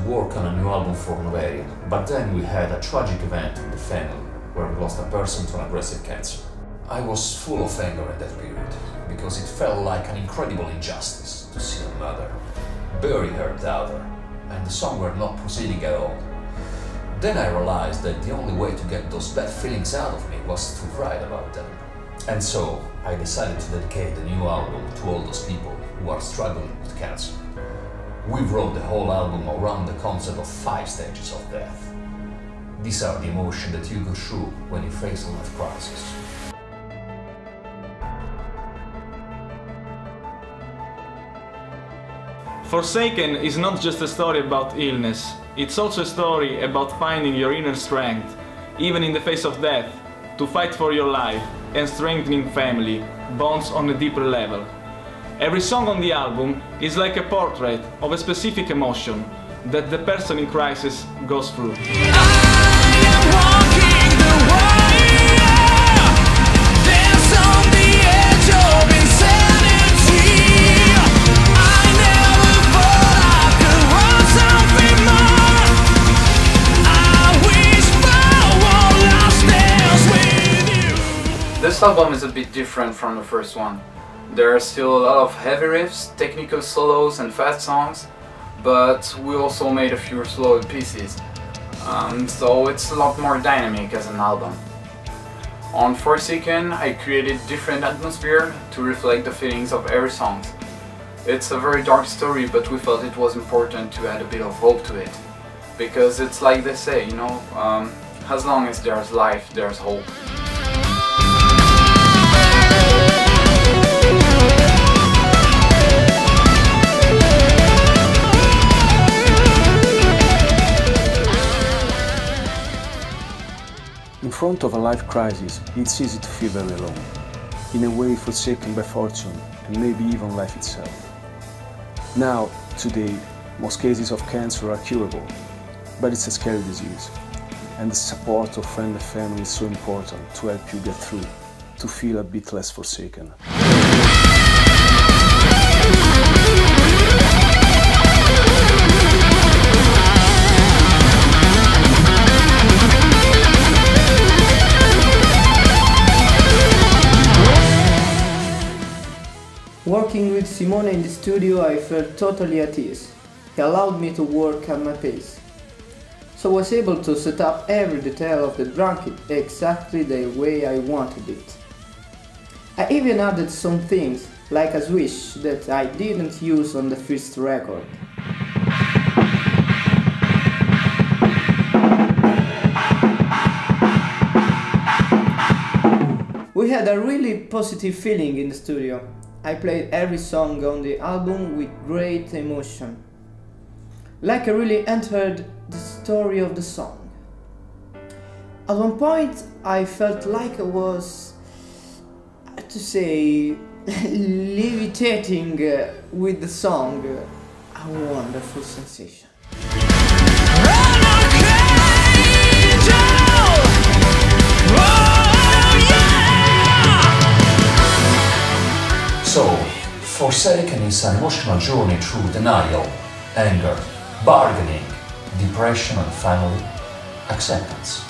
work on a new album for Noveria, but then we had a tragic event in the family where we lost a person to an aggressive cancer. I was full of anger at that period, because it felt like an incredible injustice to see a mother bury her daughter, and the song were not proceeding at all. Then I realized that the only way to get those bad feelings out of me was to write about them. And so I decided to dedicate the new album to all those people who are struggling with cancer. We wrote the whole album around the concept of 5 stages of death. These are the emotions that you go through when you face a life crisis. Forsaken is not just a story about illness, it's also a story about finding your inner strength, even in the face of death, to fight for your life and strengthening family bonds on a deeper level. Every song on the album is like a portrait of a specific emotion that the person in crisis goes through. This album is a bit different from the first one. There are still a lot of heavy riffs, technical solos and fast songs, but we also made a few slow pieces, so it's a lot more dynamic as an album. On Forsaken, I created different atmosphere to reflect the feelings of every song. It's a very dark story, but we felt it was important to add a bit of hope to it, because it's like they say, you know, as long as there's life, there's hope. In front of a life crisis, it's easy to feel very alone, in a way forsaken by fortune and maybe even life itself. Now, today, most cases of cancer are curable, but it's a scary disease, and the support of friends and family is so important to help you get through, to feel a bit less forsaken. Working with Simone in the studio, I felt totally at ease. He allowed me to work at my pace. So I was able to set up every detail of the drum kit exactly the way I wanted it. I even added some things, like a switch that I didn't use on the first record. We had a really positive feeling in the studio. I played every song on the album with great emotion, like I really entered the story of the song. At one point I felt like I was, to say, levitating with the song, a wonderful sensation. So, Forsaken is an emotional journey through denial, anger, bargaining, depression and finally, acceptance.